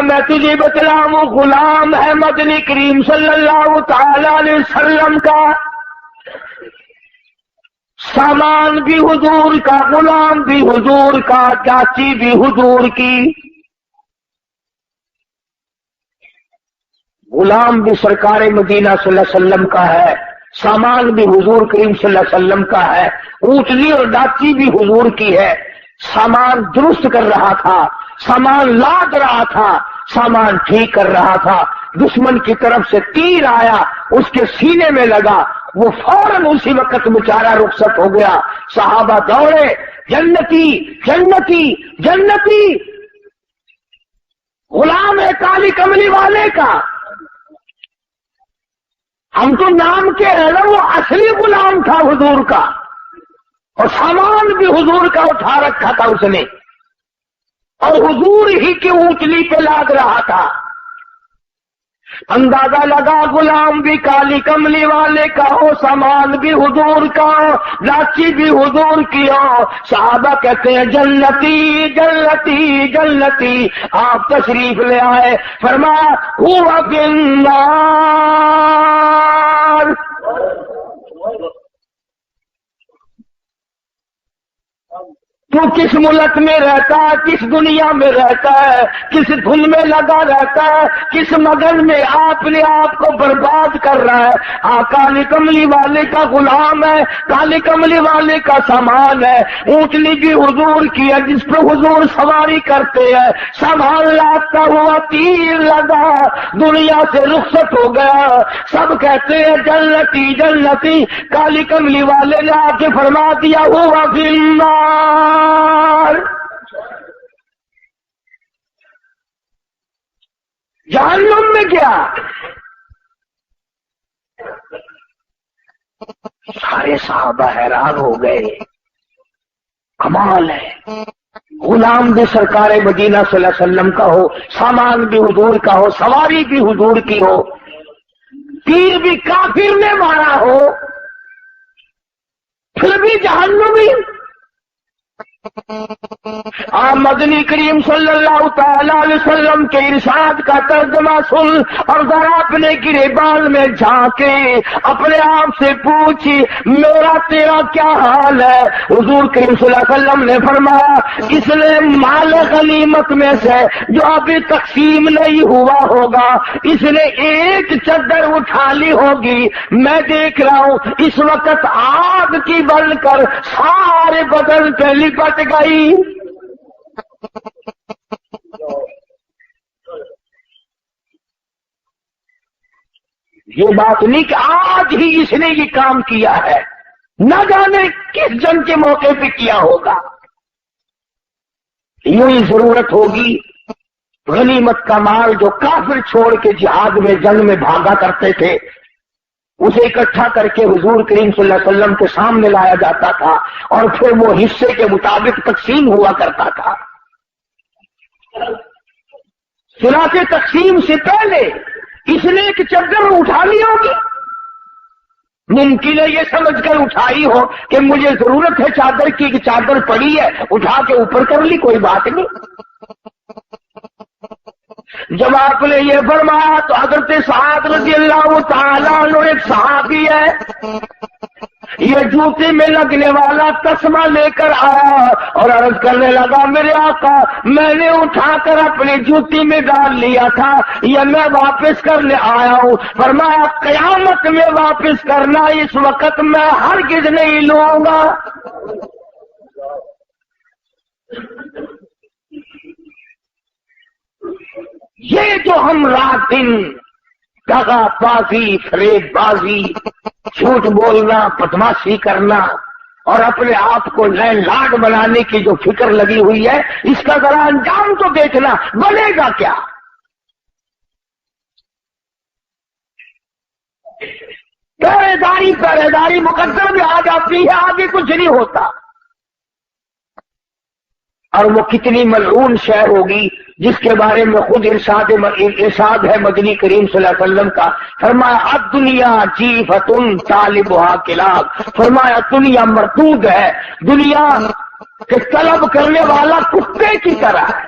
میں تجھے بتلاؤں، غلام ہے مدنی کریم صلی اللہ تعالی علیہ وسلم کا، سامان بھی حضور کا، غلام بھی حضور کا، چاچی بھی حضور کی، غلام بھی سرکار مدینہ صلی اللہ علیہ وسلم کا ہے، سامان بھی حضور کریم صلی اللہ علیہ وسلم کا ہے، اونٹنی اور ڈاچی بھی حضور کی ہے، سامان درست کر رہا تھا، سامان لاد رہا تھا، سامان ٹھیک کر رہا تھا، دشمن کی طرف سے تیر آیا، اس کے سینے میں لگا، وہ فوراً اسی وقت بیچارہ رخصت ہو گیا، صحابہ دوڑے، جنتی جنتی جنتی، غلام ہے کالی کملی والے کا، ہم تو نام کے ہیں نا، وہ اصلی غلام تھا حضور کا، اور سامان بھی حضور کا اٹھا رکھا تھا اس نے، اور حضور ہی کی اونٹنی پہ لاد رہا تھا۔ اندازہ لگا غلام بھی کالی کملی والے کا ہو، سامان بھی حضور کا ہو، لاچی بھی حضور کی ہو، صحابہ کہتے ہیں جنتی جنتی جنتی، آپ تشریف لے آئے، فرمایا ہوا فی النار، تو کس ملک میں رہتا ہے، کس دنیا میں رہتا ہے، کس دھن میں لگا رہتا ہے، کس مگن میں آپ نے آپ کو برباد کر رہا ہے۔ کالی کملی والے کا غلام ہے، کالی کملی والے کا سامان ہے، اونٹنی بھی حضور کی ہے جس پہ حضور سواری کرتے ہیں، سامان لاتا ہوا تیر لگا، دنیا سے رخصت ہو گیا، سب کہتے ہیں جنتی جنتی، کالی کملی والے نے آ کے فرما دیا ہوا فی النار، جہنم میں گیا۔ سارے صحابہ حیران ہو گئے، کمال ہے، غلام بھی سرکار مدینہ صلی اللہ علیہ وسلم کا ہو، سامان بھی حضور کا ہو، سواری بھی حضور کی ہو، تیر بھی کافر نے مارا ہو، پھر بھی جہنمی۔ آپ مدنی کریم صلی اللہ تعالی علیہ وسلم کے ارشاد کا ترجمہ سن اور ذرا اپنے گریبان میں جھانکے اپنے آپ سے پوچھی میرا تیرا کیا حال ہے۔ حضور کریم صلی اللہ علیہ وسلم نے فرمایا اس نے مال غنیمت میں سے جو ابھی تقسیم نہیں ہوا ہوگا اس نے ایک چادر اٹھا لی ہوگی، میں دیکھ رہا ہوں اس وقت آگ کی بن کر سارے بدن پہ لپٹ گئی۔ یہ بات نہیں کہ آج ہی اس نے یہ کام کیا ہے، نہ جانے کس جنگ کے موقع پہ کیا ہوگا۔ یوں ہی ضرورت ہوگی غنیمت کا مال جو کافر چھوڑ کے جہاد میں جنگ میں بھاگا کرتے تھے اسے اکٹھا کر کے حضور کریم صلی اللہ علیہ وسلم کے سامنے لایا جاتا تھا اور پھر وہ حصے کے مطابق تقسیم ہوا کرتا تھا۔ چنانچہ تقسیم سے پہلے اس نے ایک چادر اٹھا لی ہوگی، ممکن ہے یہ سمجھ کر اٹھائی ہو کہ مجھے ضرورت ہے چادر کی، کہ چادر پڑی ہے اٹھا کے اوپر کر لی، کوئی بات نہیں۔ جب آپ نے یہ فرمایا تو حضرت سعد رضی اللہ تعالیٰ عنہ ایک صحابی ہے، یہ جوتے میں لگنے والا تسمہ لے کر آیا اور عرض کرنے لگا میرے آقا میں نے اٹھا کر اپنی جوتی میں ڈال لیا تھا، یہ میں واپس کرنے آیا ہوں۔ فرمایا قیامت میں واپس کرنا، اس وقت میں ہرگز نہیں لوں گا۔ یہ جو ہم رات دن دغا بازی، فریب بازی، جھوٹ بولنا، بدماشی کرنا اور اپنے آپ کو نئے لاڈ بنانے کی جو فکر لگی ہوئی ہے اس کا ذرا انجام تو دیکھنا، بنے گا کیا؟ پہرے داری مقدر میں آ جاتی ہے، آگے کچھ نہیں ہوتا۔ اور وہ کتنی ملعون شے ہوگی جس کے بارے میں خود ارشاد ہے مدنی کریم صلی اللہ علیہ وسلم کا، فرمایا الدنیا جیفتن طالبھا کلاب، فرمایا دنیا مردود ہے، دنیا کے طلب کرنے والا کتے کی طرح ہے۔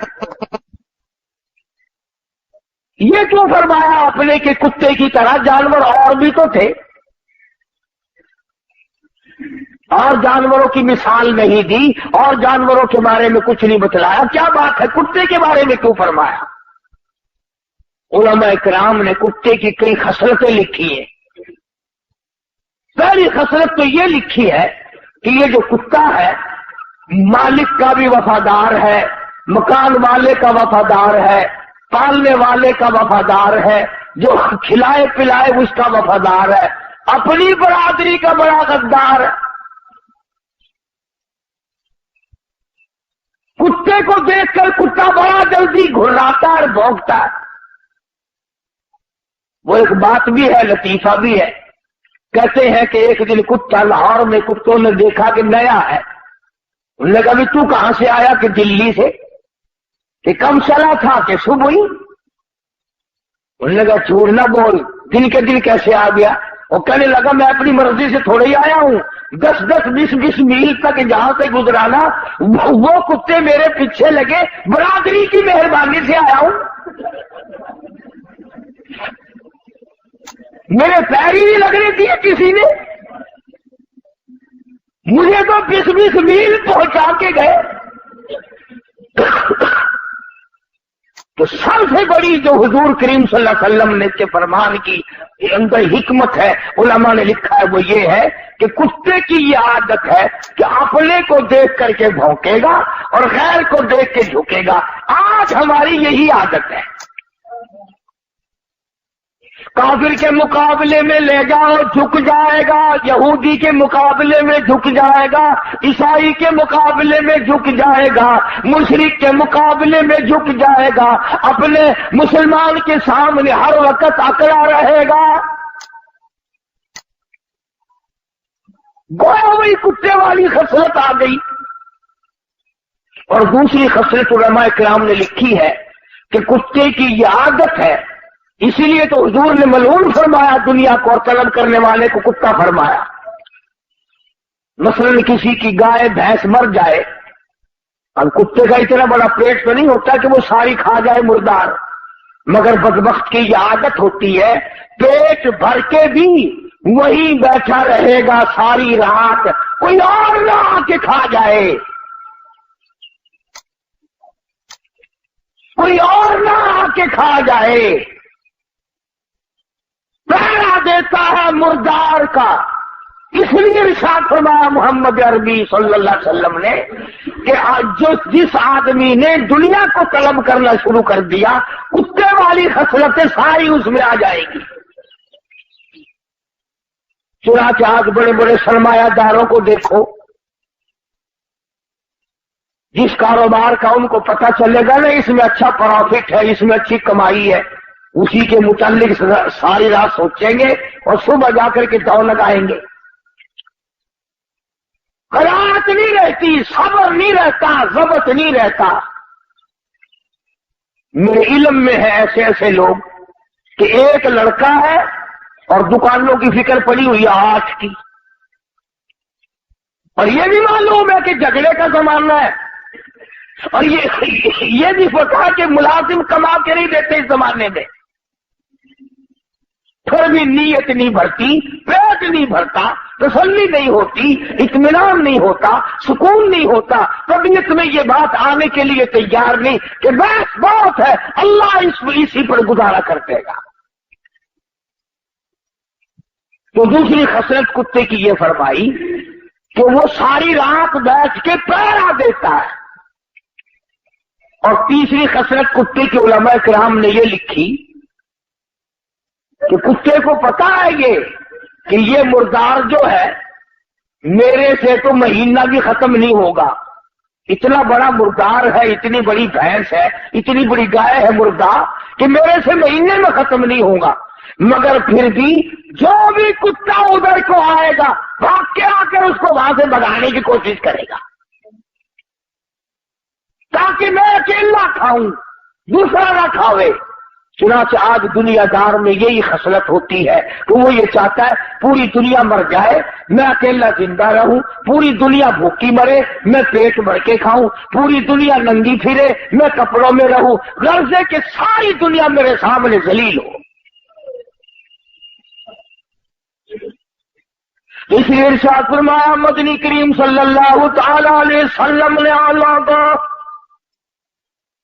یہ کیوں فرمایا اپنے کے کتے کی طرح؟ جانور اور بھی تو تھے، اور جانوروں کی مثال نہیں دی، اور جانوروں کے بارے میں کچھ نہیں بتلایا، کیا بات ہے کتے کے بارے میں کیوں فرمایا؟ علماء کرام نے کتے کی کئی خصلتیں لکھی ہیں۔ پہلی خصلت تو یہ لکھی ہے کہ یہ جو کتا ہے مالک کا بھی وفادار ہے، مکان والے کا وفادار ہے، پالنے والے کا وفادار ہے، جو کھلائے پلائے اس کا وفادار ہے، اپنی برادری کا بڑا غدار ہے۔ کتے کو دیکھ کر کتا بڑا جلدی گھراتا اور بھونکتا ہے۔ وہ ایک بات بھی ہے، لطیفہ بھی ہے۔ کہتے ہیں کہ ایک دن کتا لاہور میں کتوں نے دیکھا کہ نیا ہے، انہوں نے کہا بھی تو کہاں سے آیا؟ کہ دلی سے۔ کہ کم چلا تھا؟ کہ صبح ہی۔ انہوں نے کہا جھوٹ نہ بول، دن کے دن کیسے آ گیا؟ وہ کہنے لگا میں اپنی مرضی سے تھوڑے ہی آیا ہوں، 10-20 میل تک جہاں سے گزرانا وہ کتے میرے پیچھے لگے، برادری کی مہربانی سے آیا ہوں، میرے پیر ہی نہیں لگنے دیے کسی نے، مجھے تو 20 میل پہنچا کے گئے۔ تو سب سے بڑی جو حضور کریم صلی اللہ علیہ وسلم نے کے فرمان کی اندر حکمت ہے، علماء نے لکھا ہے، وہ یہ ہے کہ کتے کی یہ عادت ہے کہ اپنے کو دیکھ کر کے بھونکے گا اور غیر کو دیکھ کے جھکے گا۔ آج ہماری یہی عادت ہے، کافر کے مقابلے میں لے جاؤ جھک جائے گا، یہودی کے مقابلے میں جھک جائے گا، عیسائی کے مقابلے میں جھک جائے گا، مشرک کے مقابلے میں جھک جائے گا، اپنے مسلمان کے سامنے ہر وقت اکڑا رہے گا۔ گویا وہی کتے والی خصلت آ گئی۔ اور دوسری خصلت علماء کرام نے لکھی ہے کہ کتے کی یہ عادت ہے، اسی لیے تو حضور نے ملعون فرمایا دنیا کو اور طلب کرنے والے کو کتا فرمایا۔ مثلا کسی کی گائے بھینس مر جائے، اب کتے کا اتنا بڑا پیٹ تو نہیں ہوتا کہ وہ ساری کھا جائے مردار، مگر بدبخت کی یہ عادت ہوتی ہے پیٹ بھر کے بھی وہیں بیٹھا رہے گا ساری رات، کوئی اور نہ آ کے کھا جائے، کوئی اور نہ آ کے کھا جائے، پہرا دیتا ہے مردار کا۔ اس لیے ارشاد فرمایا محمد عربی صلی اللہ علیہ وسلم نے کہ جس آدمی نے دنیا کو طلب کرنا شروع کر دیا، کتے والی خصلتیں ساری اس میں آ جائے گی۔ چنانچہ آج بڑے بڑے سرمایہ داروں کو دیکھو، جس کاروبار کا ان کو پتہ چلے گا نا اس میں اچھا پروفٹ ہے، اس میں اچھی کمائی ہے، اسی کے متعلق ساری رات سوچیں گے اور صبح جا کر کے دوڑ لگائیں گے۔ قناعت نہیں رہتی، صبر نہیں رہتا، ضبط نہیں رہتا۔ میرے علم میں ہے ایسے ایسے لوگ کہ ایک لڑکا ہے اور دکانوں کی فکر پڑی ہوئی ہے 8 کی، اور یہ بھی معلوم ہے کہ جھگڑے کا زمانہ ہے، اور یہ بھی پتا کہ ملازم کما کے نہیں دیتے اس زمانے میں، پھر بھی نیت نہیں بھرتی، پیٹ نہیں بھرتا، تسلی نہیں ہوتی، اطمینان نہیں ہوتا، سکون نہیں ہوتا، طبیعت میں یہ بات آنے کے لیے تیار نہیں کہ بس بہت ہے، اللہ اسی پر گزارا کر دے گا۔ تو دوسری خصلت کتے کی یہ فرمائی کہ وہ ساری رات بیٹھ کے پہرا دیتا ہے۔ اور تیسری خصلت کتے کے علماء کرام نے یہ لکھی کہ کتے کو پتا ہے یہ کہ یہ مردار جو ہے میرے سے تو مہینہ بھی ختم نہیں ہوگا، اتنا بڑا مردار ہے، اتنی بڑی بھینس ہے، اتنی بڑی گائے ہے مردار کہ میرے سے مہینے میں ختم نہیں ہوگا، مگر پھر بھی جو بھی کتا ادھر کو آئے گا بھاگ کے آ کر اس کو وہاں سے بھگانے کی کوشش کرے گا تاکہ میں اکیلا کھاؤں، دوسرا نہ کھاوے۔ چنانچہ آج دنیا دار میں یہی خصلت ہوتی ہے کہ وہ یہ چاہتا ہے پوری دنیا مر جائے میں اکیلا زندہ رہوں، پوری دنیا بھوکی مرے میں پیٹ بھر کے کھاؤں، پوری دنیا ننگی پھرے میں کپڑوں میں رہوں، غرض ہے کہ ساری دنیا میرے سامنے ذلیل ہو۔ اس لیے ارشاد فرمایا مدنی کریم صلی اللہ تعالی علیہ وسلم نے اعلیٰ کا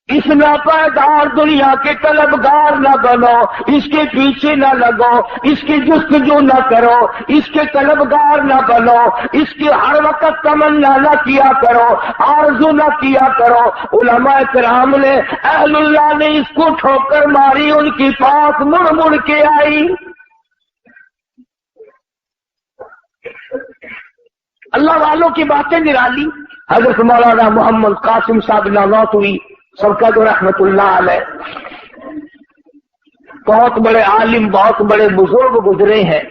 اس ناپائیدار دنیا کے طلبگار نہ بنو، اس کے پیچھے نہ لگو، اس کی جستجو نہ کرو، اس کے طلبگار نہ بنو، اس کی ہر وقت تمنا نہ کیا کرو، آرزو نہ کیا کرو۔ علماء کرام نے اہل اللہ نے اس کو ٹھوکر ماری، ان کی پاس مڑ مڑ کے آئی۔ اللہ والوں کی باتیں نرالی۔ حضرت مولانا محمد قاسم صاحب نانوتوی سب کا جو رحمت اللہ علیہ بہت بڑے عالم، بہت بڑے بزرگ گزرے ہیں۔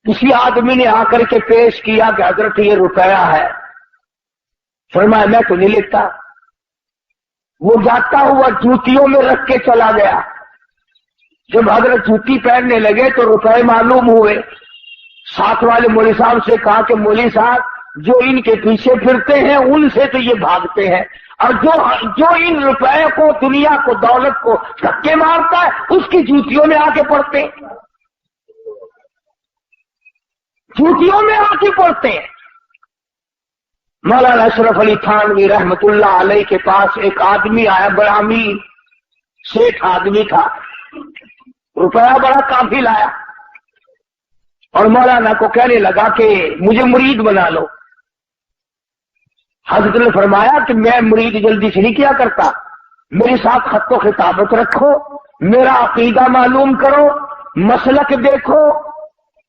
کسی آدمی نے آ کر کے پیش کیا کہ حضرت یہ روپیہ ہے، فرمایا میں تو نہیں لیتا۔ وہ جاتا ہوا جوتیوں میں رکھ کے چلا گیا۔ جب حضرت جوتی پہننے لگے تو روپے معلوم ہوئے۔ ساتھ والے مولوی صاحب سے کہا کہ مولوی صاحب جو ان کے پیچھے پھرتے ہیں ان سے تو یہ بھاگتے ہیں، اور جو ان روپے کو، دنیا کو، دولت کو دھکے مارتا ہے اس کی جوتیوں میں آ کے پڑتے ہیں، جوتیوں میں آ کے پڑتے ہیں۔ مولانا اشرف علی تھانوی رحمت اللہ علیہ کے پاس ایک آدمی آیا، بڑا امیر سیٹھ آدمی تھا، روپیہ بڑا کافی لایا، اور مولانا کو کہنے لگا کہ مجھے مرید بنا لو۔ حضرت نے فرمایا کہ میں مرید جلدی سے نہیں کیا کرتا، میرے ساتھ خط و خطابت رکھو، میرا عقیدہ معلوم کرو، مسلک دیکھو،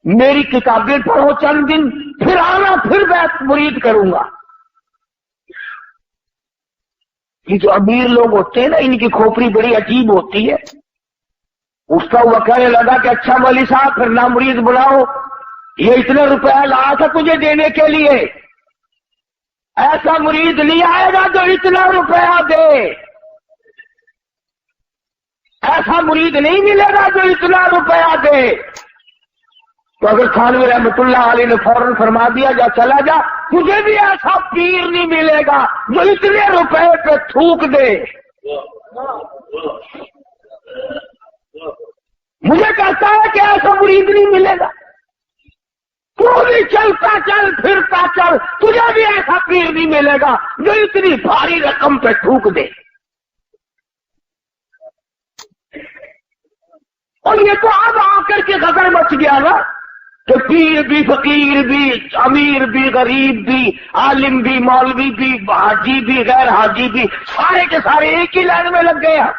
میری کتابیں پڑھو چند دن، پھر آنا، پھر میں مرید کروں گا۔ یہ جو امیر لوگ ہوتے ہیں نا، ان کی کھوپڑی بڑی عجیب ہوتی ہے۔ اٹھتا ہوا کہنے لگا کہ اچھا مولوی صاحب پھر نہ مرید بلاؤ، یہ اتنے روپے لایا تھا تجھے دینے کے لیے، ایسا مرید نہیں آئے گا جو اتنا روپیہ دے، ایسا مرید نہیں ملے گا جو اتنا روپیہ دے۔ تو اگر تھانوی رحمت اللہ علیہ نے فوراً فرما دیا جا چلا جا، تجھے بھی ایسا پیر نہیں ملے گا جو اتنے روپے پہ تھوک دے۔ مجھے کہتا ہے کہ ایسا مرید نہیں ملے گا، تو بھی چلتا چل، پھرتا چل، تجھے بھی ایسا پیر نہیں ملے گا جو اتنی بھاری رقم پہ تھوک دے۔ اور یہ تو اب آ کر کے غدر مچ گیا نا کہ پیر بھی، فقیر بھی، امیر بھی، غریب بھی، عالم بھی، مولوی بھی، حاجی بھی، غیر حاجی بھی، سارے کے سارے ایک ہی لائن میں لگ گئے ہیں۔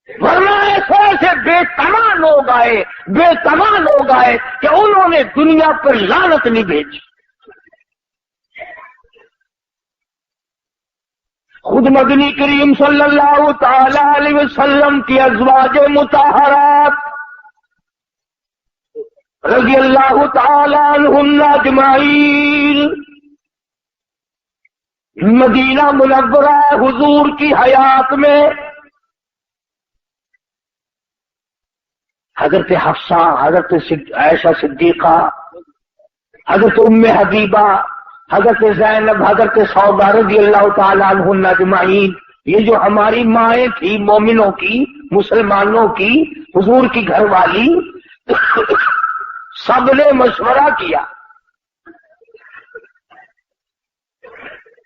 ورنہ ایسے بے تمام لوگ آئے، بے تمام لوگ آئے کہ انہوں نے دنیا پر لعنت نہیں بھیجی۔ خود مدنی کریم صلی اللہ تعالی علیہ وسلم کی ازواج مطہرات رضی اللہ تعالی عنہن اجمعین مدینہ منورہ حضور کی حیات میں حضرت حفصہ، حضرت عائشہ صدیقہ، حضرت ام حبیبہ، حضرت زینب، حضرت سودا رضی اللہ تعالی عنہن اجمعین، یہ جو ہماری مائیں تھی مومنوں کی، مسلمانوں کی، حضور کی گھر والی، سب نے مشورہ کیا،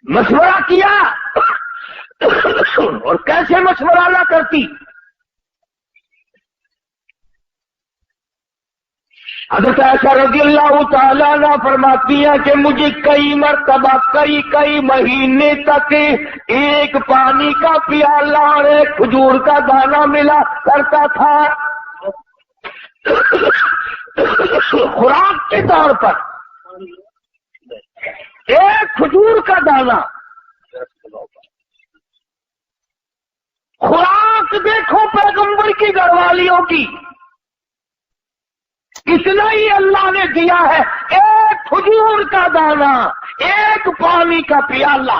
مشورہ کیا، اور کیسے مشورہ نہ کرتی؟ حضرت عائشہ رضی اللہ تعالیٰ عنہ فرماتی ہیں کہ مجھے کئی مرتبہ کئی مہینے تک ایک پانی کا پیالہ اور ایک کھجور کا دانہ ملا کرتا تھا خوراک کے طور پر، ایک کھجور کا دانہ۔ خوراک دیکھو پیغمبر کی گھر والیوں کی، اتنا ہی اللہ نے دیا ہے، ایک کھجور کا دانہ، ایک پانی کا پیالہ۔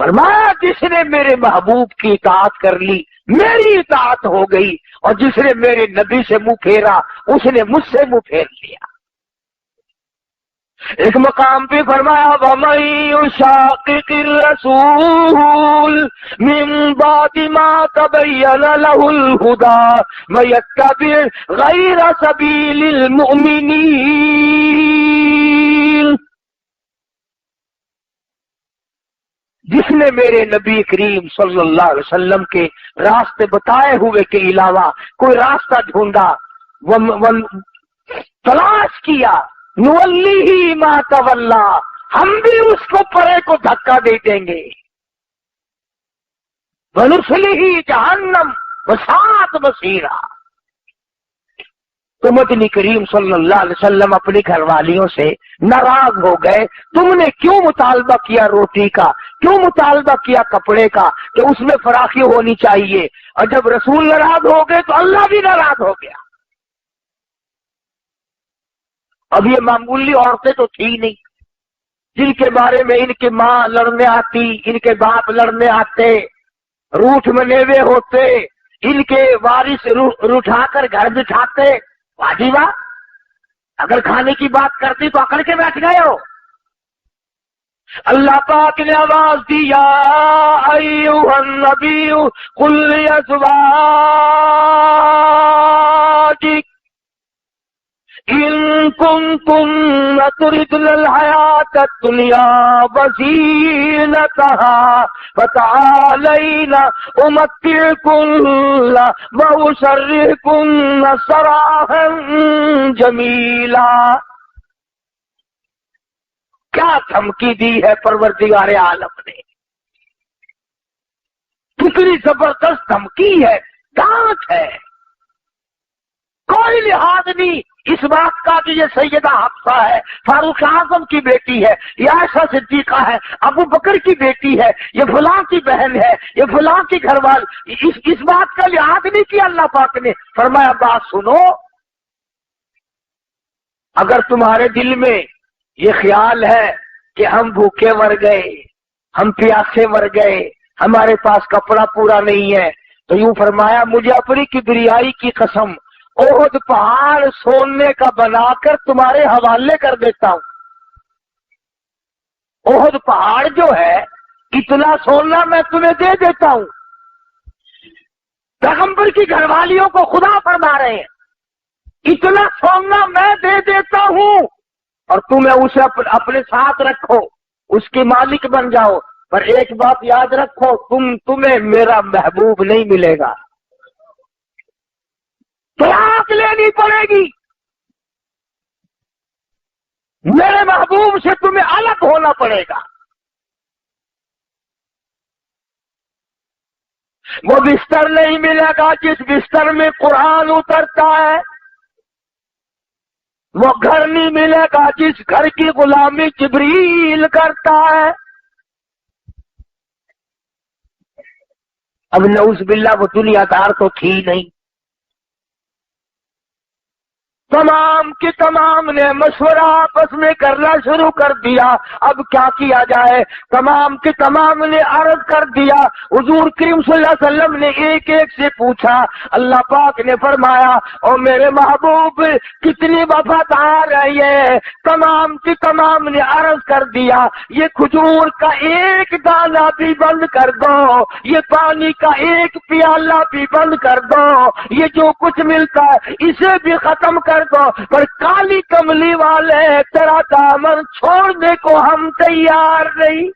فرمایا جس نے میرے محبوب کی اطاعت کر لی میری اطاعت ہو گئی، اور جس نے میرے نبی سے منہ پھیرا اس نے مجھ سے منہ پھیر لیا۔ ایک مقام پہ فرمایا وَمَن يُشَاقِقِ الرَّسُولَ مِن بَعْدِ مَا تَبَيَّنَ لَهُ الْهُدَىٰ وَيَتَّبِعْ غَيْرَ سَبِيلِ الْمُؤْمِنِينَ، جس نے میرے نبی کریم صلی اللہ علیہ وسلم کے راستے بتائے ہوئے کے علاوہ کوئی راستہ ڈھونڈا، تلاش کیا، نولیہ ما تولا، ہم بھی اس کو پرے کو دھکا دے دیں گے، ونصلہ جہنم وساءت مصیرا۔ تو مدنی کریم صلی اللہ علیہ وسلم اپنی گھر والیوں سے ناراض ہو گئے، تم نے کیوں مطالبہ کیا روٹی کا، کیوں مطالبہ کیا کپڑے کا کہ اس میں فراخی ہونی چاہیے، اور جب رسول ناراض ہو گئے تو اللہ بھی ناراض ہو گیا۔ اب یہ معمولی عورتیں تو تھی نہیں جن کے بارے میں ان کی ماں لڑنے آتی، ان کے باپ لڑنے آتے، روٹھ منیوے ہوتے، ان کے وارث روٹھا کر گھر بٹھاتے، واجبہ اگر کھانے کی بات کرتی تو اکڑ کے بیٹھ گئے ہو۔ اللہ پاک نے آواز دی یا ایھا النبی قل لازواجک ان کنتن تردن الحیاۃ الدنیا وزینتہا فتعالین امتعکن واسرحکن سراحا جمیلا۔ کیا دھمکی دی ہے پروردگار عالم نے، کتنی زبردست دھمکی ہے، ڈانٹ ہے، کوئی لحاظ نہیں اس بات کا کہ یہ سیدہ حفصہ ہے، فاروق اعظم کی بیٹی ہے، یہ عائشہ صدیقہ ہے، ابو بکر کی بیٹی ہے، یہ فلاں کی بہن ہے، یہ فلاں کی گھر وال، اس بات کا لحاظ نہیں کیا۔ اللہ پاک نے فرمایا بات سنو، اگر تمہارے دل میں یہ خیال ہے کہ ہم بھوکے مر گئے، ہم پیاسے مر گئے، ہمارے پاس کپڑا پورا نہیں ہے، تو یوں فرمایا مجھے اپنی کبریائی کی قسم احد پہاڑ سونے کا بنا کر تمہارے حوالے کر دیتا ہوں۔ احد پہاڑ جو ہے اتنا سونا میں تمہیں دے دیتا ہوں۔ پیغمبر کی گھر والیوں کو خدا فرما رہے ہیں اتنا سونا میں دے دیتا ہوں اور تمہیں اسے اپنے ساتھ رکھو، اس کے مالک بن جاؤ، پر ایک بات یاد رکھو، تمہیں میرا محبوب نہیں ملے گا، طلاق لینی پڑے گی، میرے محبوب سے تمہیں الگ ہونا پڑے گا۔ وہ بستر نہیں ملے گا جس بستر میں قرآن اترتا ہے، وہ گھر نہیں ملے گا جس گھر کی غلامی جبریل کرتا ہے۔ اب نعوذ باللہ وہ دنیا دار تو تھی نہیں، تمام کے تمام نے مشورہ آپس میں کرنا شروع کر دیا، اب کیا کیا جائے؟ تمام کے تمام نے عرض کر دیا، حضور کریم صلی اللہ علیہ وسلم نے ایک ایک سے پوچھا، اللہ پاک نے فرمایا او میرے محبوب کتنی وفادار ہے یہ؟ تمام کے تمام نے عرض کر دیا یہ کھجور کا ایک دانہ بھی بند کر دو، یہ پانی کا ایک پیالہ بھی بند کر دو، یہ جو کچھ ملتا ہے اسے بھی ختم کر دو، پر کالی کملی والے تیرا دامن چھوڑنے کو ہم تیار نہیں۔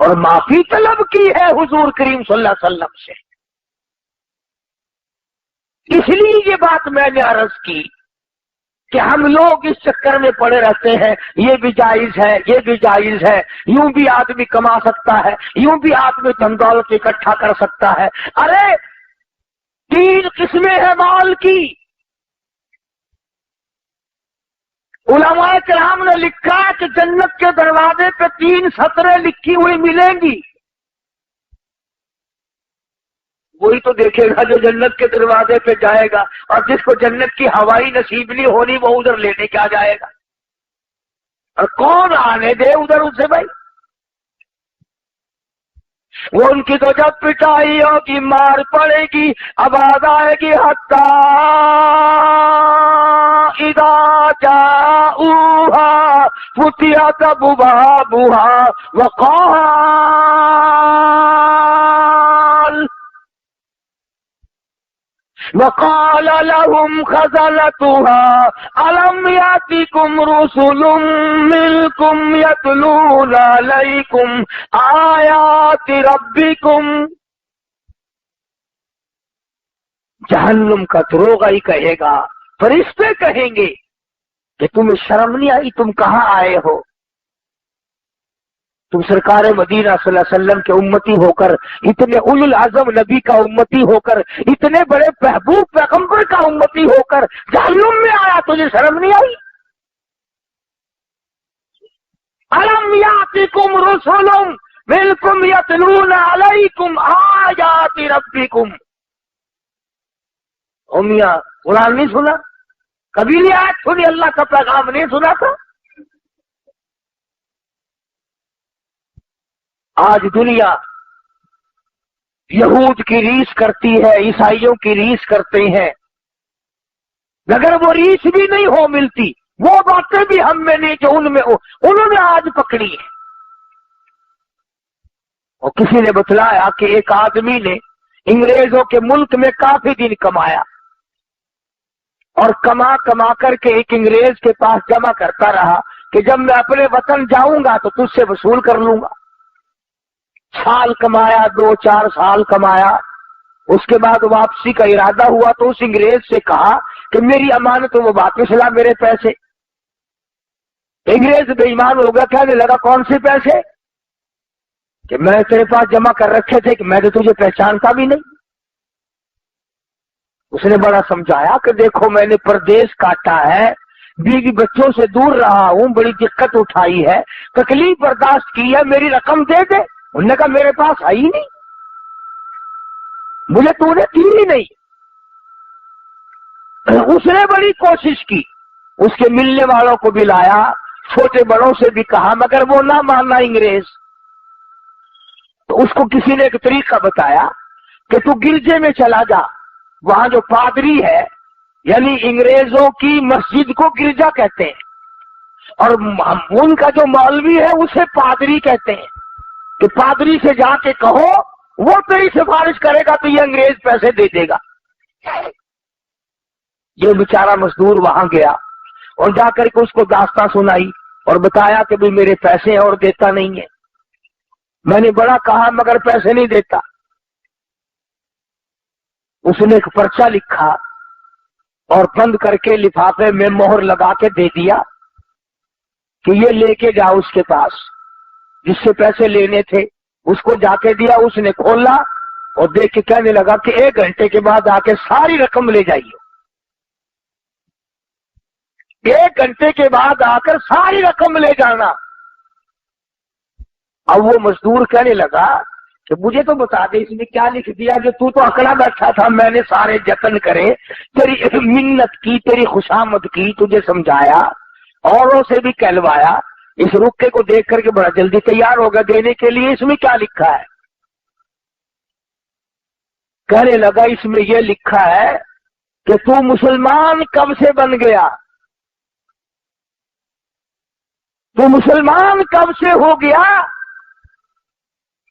اور معافی طلب کی ہے حضور کریم صلی اللہ علیہ وسلم سے۔ اس لیے یہ بات میں نے عرض کی کہ ہم لوگ اس چکر میں پڑے رہتے ہیں، یہ بھی جائز ہے، یہ بھی جائز ہے، یوں بھی آدمی کما سکتا ہے، یوں بھی آدمی دھن دولت اکٹھا کر سکتا ہے۔ ارے 3 قسمیں ہیں مال کی، علماء کرام نے لکھا کہ جنت کے دروازے پہ 3 سطریں لکھی ہوئی ملیں گی، وہی تو دیکھے گا جو جنت کے دروازے پہ جائے گا، اور جس کو جنت کی ہوائی نصیب نہیں ہونی وہ ادھر لینے کیا جائے گا۔ اور کون آنے دے ادھر اسے بھائی؟ وہ ان کی تو جب پٹائی ہوگی، مار پڑے گی، آواز آئے گی حتی اذا جاؤہا فتحت ابوابها وقال لهم خزنتها ألم يأتكم رسل منكم يتلون عليكم آيات ربكم؟ جہنم کا دروغہ ہی کہے گا، فرشتے کہیں گے کہ تمہیں شرم نہیں آئی، تم کہاں آئے ہو؟ تم سرکار مدینہ صلی اللہ علیہ وسلم کے امتی ہو کر، اتنے اولو العزم نبی کا امتی ہو کر، اتنے بڑے محبوب پیغمبر کا امتی ہو کر جہنم میں آیا، تجھے شرم نہیں آئی؟ الم یاتکم رسل منکم یتلون علیکم آیات ربکم۔ میاں قرآن نہیں سنا؟ کبھی نہیں آیت سنی؟ اللہ کا پیغام نہیں سنا تھا؟ آج دنیا یہود کی ریس کرتی ہے، عیسائیوں کی ریس کرتے ہیں، مگر وہ ریس بھی نہیں ہو ملتی، وہ باتیں بھی ہم میں نہیں جو ان میں ہو، انہوں نے آج پکڑی ہے۔ اور کسی نے بتلایا کہ ایک آدمی نے انگریزوں کے ملک میں کافی دن کمایا، اور کما کما کر کے ایک انگریز کے پاس جمع کرتا رہا کہ جب میں اپنے وطن جاؤں گا تو تجھ سے وصول کر لوں گا۔ سال کمایا، 2-4 سال کمایا، اس کے بعد واپسی کا ارادہ ہوا تو اس انگریز سے کہا کہ میری امانت وہ واپس لا میرے پیسے۔ انگریز بے ایمان ہو گیا، کہنے لگا کون سے پیسے؟ کہ میں تیرے پاس جمع کر رکھے تھے کہ میں تو تجھے پہچانتا بھی نہیں۔ اس نے بڑا سمجھایا کہ دیکھو میں نے پردیس کاٹا ہے، بیوی بچوں سے دور رہا ہوں، بڑی دقت اٹھائی ہے، تکلیف برداشت کی ہے، میری رقم دے دے۔ انہوں نے کہا میرے پاس آئی نہیں، مجھے تو نے دی ہی نہیں۔ اس نے بڑی کوشش کی، اس کے ملنے والوں کو بھی لایا، چھوٹے بڑوں سے بھی کہا، مگر وہ نہ مانا انگریز۔ تو اس کو کسی نے ایک طریقہ بتایا کہ تو گرجے میں چلا جا، وہاں جو پادری ہے، یعنی انگریزوں کی مسجد کو گرجا کہتے ہیں، اور ان کا جو مولوی ہے اسے پادری کہتے ہیں، کہ پادری سے جا کے کہو، وہ تیری سفارش کرے گا تو یہ انگریز پیسے دے دے گا۔ یہ بیچارہ مزدور وہاں گیا اور جا کر کے اس کو داستان سنائی اور بتایا کہ بھی میرے پیسے ہیں اور دیتا نہیں ہے، میں نے بڑا کہا مگر پیسے نہیں دیتا۔ اس نے ایک پرچہ لکھا اور بند کر کے لفافے میں مہر لگا کے دے دیا کہ یہ لے کے جاؤ اس کے پاس، جس سے پیسے لینے تھے اس کو جا کے دیا۔ اس نے کھولا اور دیکھ کے کہنے لگا کہ 1 گھنٹے کے بعد آ کے ساری رقم لے جائیے۔ 1 گھنٹے کے بعد آ کر ساری رقم لے جانا۔ اب وہ مزدور کہنے لگا کہ مجھے تو بتا دے اس نے کیا لکھ دیا، کہ تو اکڑا بیٹھا تھا، میں نے سارے جتن کرے، تیری منت کی، تیری خوشامد کی، تجھے سمجھایا، اوروں سے بھی کہلوایا، اس رکے کو دیکھ کر کے بڑا جلدی تیار ہوگا دینے کے لیے، اس میں کیا لکھا ہے؟ کہنے لگا اس میں یہ لکھا ہے کہ تو مسلمان کب سے بن گیا، تو مسلمان کب سے ہو گیا،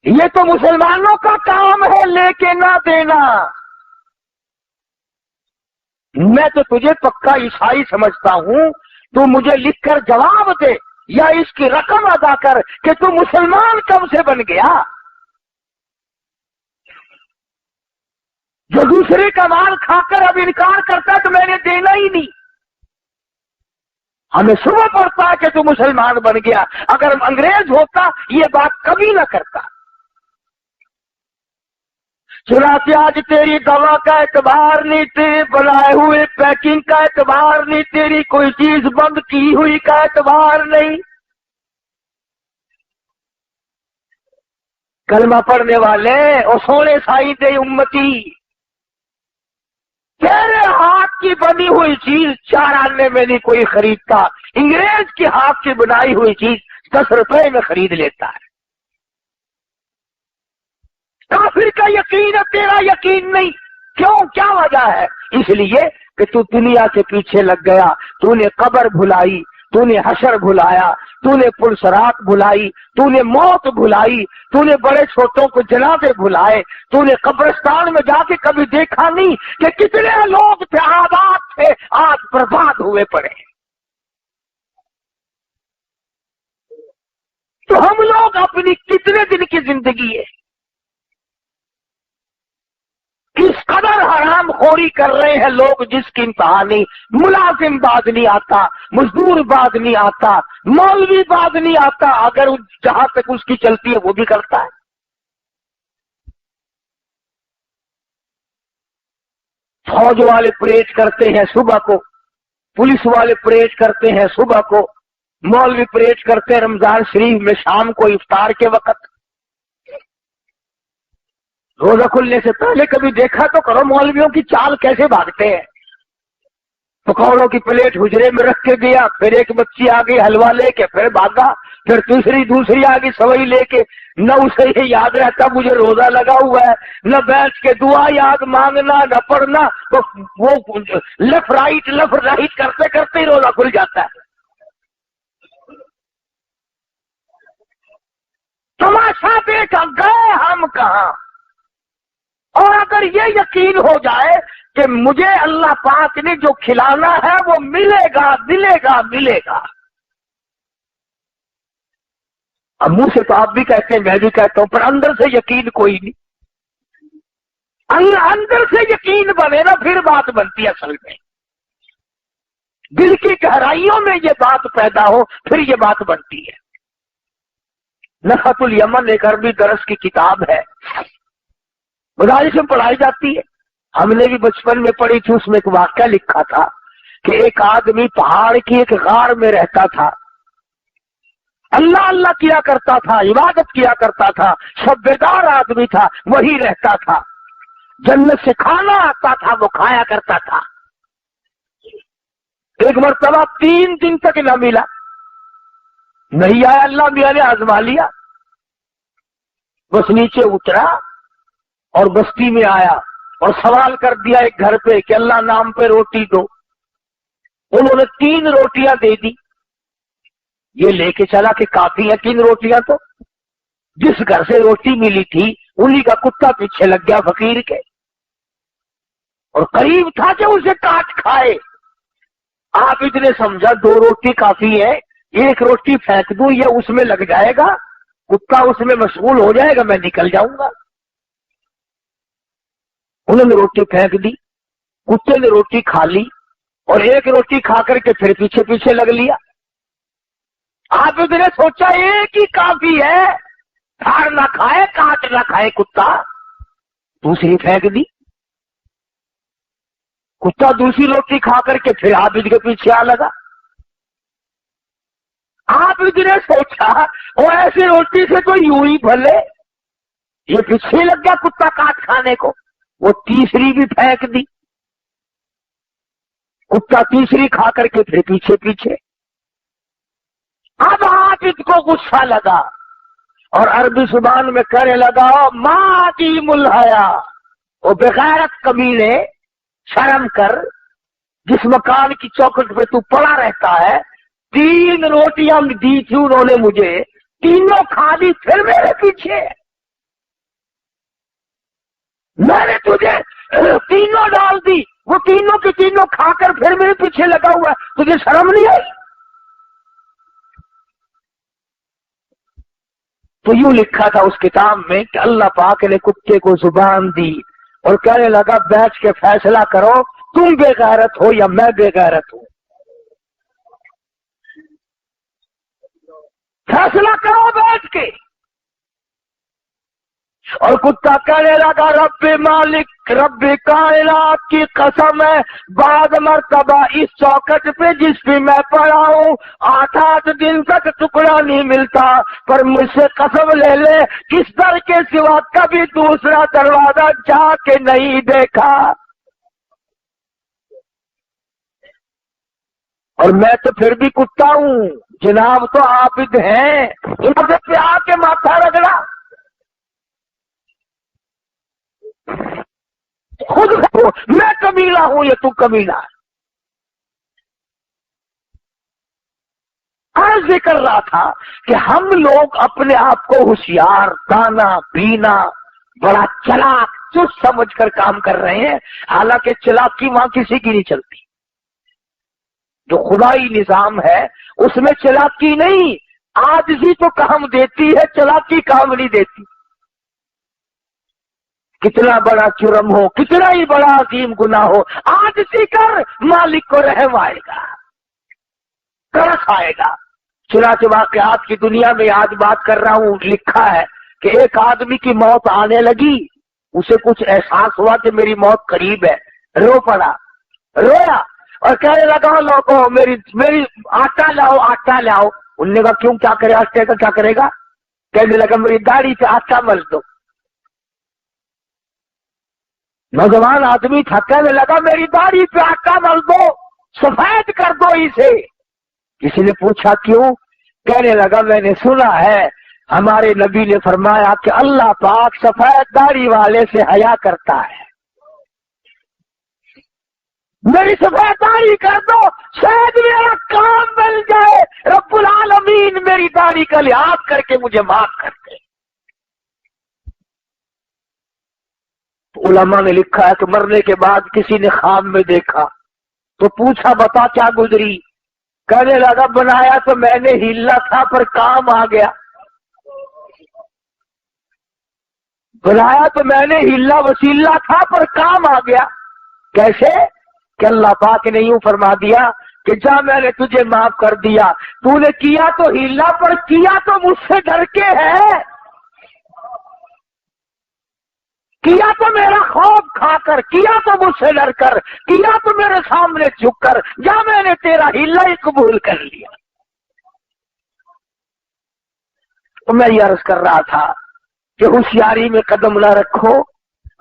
یہ تو مسلمانوں کا کام ہے لے کے نہ دینا، میں تو تجھے پکا عیسائی سمجھتا ہوں، تو مجھے لکھ کر جواب دے یا اس کی رقم ادا کر کہ تو مسلمان کب سے بن گیا۔ جو دوسرے کا مال کھا کر اب انکار کرتا ہے تو میں نے دینا ہی نہیں، ہمیں صبح پڑتا ہے کہ تو مسلمان بن گیا، اگر انگریز ہوتا یہ بات کبھی نہ کرتا۔ چنانچہ آج تیری دوا کا اعتبار نہیں، تیرے بنائے ہوئے پیکنگ کا اعتبار نہیں، تیری کوئی چیز بند کی ہوئی کا اعتبار نہیں۔ کلمہ پڑھنے والے اور سونے سائی دے امتی، تیرے ہاتھ کی بنی ہوئی چیز 4 آنے میں نہیں کوئی خریدتا، انگریز کے ہاتھ کی بنائی ہوئی چیز 10 روپے میں خرید لیتا ہے۔ کافر کا یقین ہے، تیرا یقین نہیں، کیوں؟ کیا وجہ ہے؟ اس لیے کہ تو دنیا کے پیچھے لگ گیا، تو نے قبر بھلائی، تو نے حشر بھلایا، تو نے پلسرات بھلائی، تو نے موت بھلائی، تو نے بڑے چھوٹوں کو جنازے بھلائے، تو نے قبرستان میں جا کے کبھی دیکھا نہیں کہ کتنے لوگ تھے، آباد تھے، آج برباد ہوئے پڑے۔ تو ہم لوگ اپنی کتنے دن کی زندگی ہے، کس قدر حرام خوری کر رہے ہیں لوگ، جس کی انتہا نہیں۔ ملازم باز نہیں آتا، مزدور باز نہیں آتا، مولوی باز نہیں آتا، اگر جہاں تک اس کی چلتی ہے وہ بھی کرتا ہے۔ فوج والے پریڈ کرتے ہیں صبح کو، پولیس والے پریڈ کرتے ہیں صبح کو، مولوی پریڈ کرتے ہیں رمضان شریف میں شام کو افطار کے وقت۔ روزہ کھلنے سے پہلے کبھی دیکھا تو کرو مولویوں کی چال کیسے بھاگتے ہیں۔ پکوڑوں کی پلیٹ حجرے میں رکھ کے گیا، پھر ایک بچی آ گئی حلوہ لے کے، پھر بھاگا، پھر دوسری آ گئی سوئی لے کے۔ نہ اسے یہ یاد رہتا مجھے روزہ لگا ہوا ہے، نہ بیٹھ کے دعا یاد مانگنا، نہ پڑھنا، تو وہ لیفٹ رائٹ کرتے کرتے ہی روزہ کھل جاتا ہے۔ تماشا دیکھا گئے ہم کہاں؟ اور اگر یہ یقین ہو جائے کہ مجھے اللہ پاک نے جو کھلانا ہے وہ ملے گا ملے گا ملے گا، اب منہ سے تو آپ بھی کہتے ہیں میں بھی کہتا ہوں، پر اندر سے یقین کوئی نہیں۔ اندر سے یقین بنے نا پھر بات بنتی ہے۔ اصل میں دل کی گہرائیوں میں یہ بات پیدا ہو پھر یہ بات بنتی ہے۔ نخت الیمن ایک عربی درس کی کتاب ہے، مدارس میں پڑھائی جاتی ہے، ہم نے بھی بچپن میں پڑھی تھی۔ اس میں ایک واقعہ لکھا تھا کہ ایک آدمی پہاڑ کی ایک غار میں رہتا تھا، اللہ اللہ کیا کرتا تھا، عبادت کیا کرتا تھا، شب بیدار آدمی تھا، وہی رہتا تھا، جنت سے کھانا آتا تھا وہ کھایا کرتا تھا۔ ایک مرتبہ 3 دن تک نہ ملا، نہیں آیا، اللہ میاں نے آزما لیا، بس نیچے اترا اور بستی میں آیا اور سوال کر دیا ایک گھر پہ کہ اللہ نام پہ روٹی دو۔ انہوں نے 3 روٹیاں دے دی۔ یہ لے کے چلا کہ کافی ہے 3 روٹیاں، تو جس گھر سے روٹی ملی تھی انہی کا کتا پیچھے لگ گیا فقیر کے، اور قریب تھا کہ اسے کاٹ کھائے۔ آپ اتنے سمجھا 2 روٹی کافی ہے، 1 روٹی پھینک دوں یہ اس میں لگ جائے گا، کتا اس میں مشغول ہو جائے گا، میں نکل جاؤں گا۔ انہوں نے روٹی پھینک دی، کتے نے روٹی کھا لی، اور 1 روٹی کھا کر کے پھر پیچھے پیچھے لگ لیا۔ آپ نے سوچا ایک ہی کافی ہے، پھاڑ نہ کھائے کاٹ نہ کھائے کتا، دوسری پھینک دی۔ کتا دوسری روٹی کھا کر کے پھر عابد کے پیچھے آ لگا۔ عابد نے سوچا اور ایسی روٹی سے تو یوں ہی بھلے، یہ پیچھے لگ گیا کتا کاٹ کھانے کو، وہ تیسری بھی پھینک دی۔ کتا تیسری کھا کر کے پھر پیچھے پیچھے۔ اب عابد کو غصہ لگا اور عربی زبان میں کہنے لگا ماں کی ملحیا، وہ بغیرت کمینے، شرم کر، جس مکان کی چوکھٹ پہ تو پڑا رہتا ہے، 3 روٹیاں دی تھی انہوں نے مجھے، تینوں کھا لی پھر میرے پیچھے، میں نے تجھے تینوں ڈال دی، وہ تینوں کی تینوں کھا کر پھر میرے پیچھے لگا ہوا ہے، تجھے شرم نہیں آئی؟ تو یوں لکھا تھا اس کتاب میں کہ اللہ پاک نے کتے کو زبان دی اور کہنے لگا بیٹھ کے فیصلہ کرو تم بے غیرت ہو یا میں بے غیرت ہوں، فیصلہ کرو بیٹھ کے۔ اور کتا کہنے لگا رب مالک، رب کائنات کی قسم ہے، بعد مرتبہ اس چوکٹ پہ جس پہ میں پڑا ہوں 8 دن تک ٹکڑا نہیں ملتا، پر مجھ سے قسم لے لے کس در کے سوا کبھی دوسرا دروازہ جا کے نہیں دیکھا۔ اور میں تو پھر بھی کتا ہوں، جناب تو عابد ہیں، ان پہ آ کے ماتھا رگڑا، خود میں کمیلا ہوں یا تو کمیلا ہے؟ عرض کر رہا تھا کہ ہم لوگ اپنے آپ کو ہوشیار، دانا بینا، بڑا چلاک چست سمجھ کر کام کر رہے ہیں، حالانکہ چلاکی وہاں کسی کی نہیں چلتی۔ جو خدائی نظام ہے اس میں چلاکی نہیں، عاجزی تو کام دیتی ہے، چلاکی کام نہیں دیتی۔ کتنا بڑا جرم ہو، کتنا ہی بڑا عظیم گناہ ہو، عاجزی کر، مالک کو رحم آئے گا، ترس آئے گا۔ چنانچہ واقعات کی دنیا میں آج بات کر رہا ہوں، لکھا ہے کہ ایک آدمی کی موت آنے لگی، اسے کچھ احساس ہوا کہ میری موت قریب ہے، رو پڑا، رویا اور کہنے لگا لوگوں میری آٹا لاؤ، آٹا لاؤ۔ انہوں نے کہا کیوں، کیا کرے آٹے کا، کیا کرے گا؟ کہنے لگا میری داڑھی پہ آٹا مل دو۔ نوجوان آدمی تھا، کہنے لگا میری داڑھی پہ آٹا مل دو، سفید کر دو اسے۔ کسی نے پوچھا کیوں؟ کہنے لگا میں نے سنا ہے ہمارے نبی نے فرمایا کہ اللہ پاک سفید داڑھی والے سے حیا کرتا ہے، میری سفید داڑھی کر دو، شاید میرا کام مل جائے، رب العالمین میری داڑھی کا لحاظ کر کے مجھے معاف کر دے۔ علماء نے لکھا ہے کہ مرنے کے بعد کسی نے خواب میں دیکھا تو پوچھا بتا کیا گزری؟ کہنے لگا بنایا تو میں نے ہیلا تھا پر کام آ گیا، بنایا تو میں نے ہیلا وسیلہ تھا پر کام آ گیا۔ کیسے؟ کہ اللہ پاک نے یوں فرما دیا کہ جا میں نے تجھے معاف کر دیا، تو نے کیا تو ہیلا پر کیا تو مجھ سے ڈر کے ہے، کیا تو میرا خوف کھا کر، کیا تو مجھ سے ڈر کر، کیا تو میرے سامنے جھک کر، جا میں نے تیرا ہیلا ہی قبول کر لیا۔ تو میں یہ عرض کر رہا تھا کہ ہوشیاری میں قدم نہ رکھو،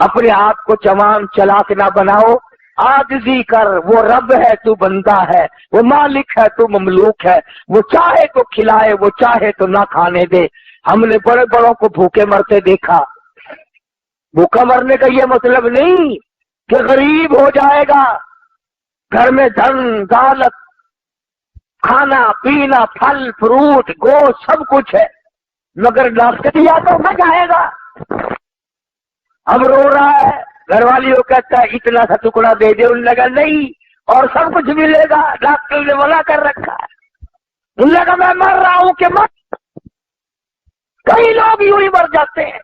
اپنے آپ کو جوان چلاک نہ بناؤ، عاجزی کر، وہ رب ہے تو بندہ ہے، وہ مالک ہے تو مملوک ہے، وہ چاہے تو کھلائے، وہ چاہے تو نہ کھانے دے۔ ہم نے بڑے بڑوں کو بھوکے مرتے دیکھا، بھوکا مرنے کا یہ مطلب نہیں کہ غریب ہو جائے گا، گھر میں دھن دولت، کھانا پینا، پھل فروٹ، گوشت سب کچھ ہے، مگر ڈاکٹریا تو نہ جائے گا۔ اب رو رہا ہے، گھر والی وہ کہتا ہے اتنا سا ٹکڑا دے دے، انہوں نے کہا نہیں اور سب کچھ ملے گا، ڈاکٹر نے منع کر رکھا ہے۔ انہوں نے کہا میں مر رہا ہوں کہ مر، کئی لوگ یوں ہی مر جاتے ہیں۔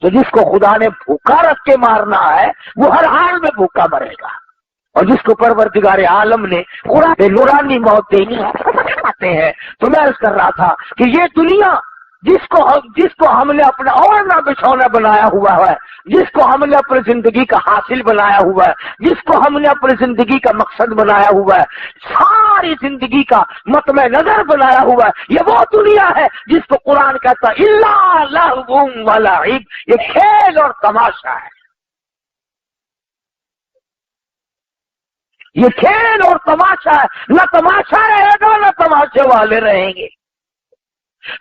تو جس کو خدا نے بھوکا رکھ کے مارنا ہے وہ ہر حال میں بھوکا مرے گا، اور جس کو پروردگار عالم نے قرآن سے نورانی موت دینی ہے۔ تو میں عرض کر رہا تھا کہ یہ دنیا جس کو ہم نے اپنا اوڑھنا بچھونا بنایا ہوا ہے، جس کو ہم نے اپنی زندگی کا حاصل بنایا ہوا ہے، جس کو ہم نے اپنی زندگی کا مقصد بنایا ہوا ہے، ساری زندگی کا مطمع نظر بنایا ہوا ہے، یہ وہ دنیا ہے جس کو قرآن کہتا ہے الا لہو و لعب، یہ کھیل اور تماشا ہے، یہ کھیل اور تماشا ہے، نہ تماشا رہے گا نہ تماشے والے رہیں گے۔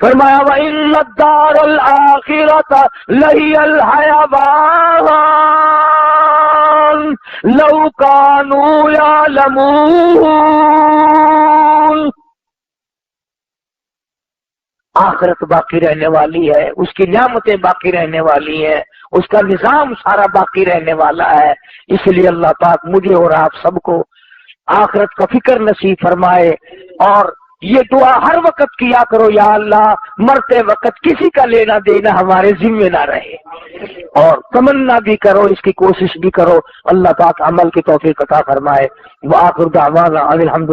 فرمایا وَإِنَّ الدَّارَ الْآخِرَةَ لَهِيَ الْحَيَوَانُ لَوْ كَانُوا يَعْلَمُونَ، آخرت باقی رہنے والی ہے، اس کی نعمتیں باقی رہنے والی ہیں، اس کا نظام سارا باقی رہنے والا ہے۔ اس لیے اللہ پاک مجھے اور آپ سب کو آخرت کا فکر نصیب فرمائے، اور یہ دعا ہر وقت کیا کرو، یا اللہ مرتے وقت کسی کا لینا دینا ہمارے ذمہ نہ رہے، اور تمنا بھی کرو، اس کی کوشش بھی کرو، اللہ پاک عمل کی توفیق عطا فرمائے۔ وآخر دعوانا ان الحمد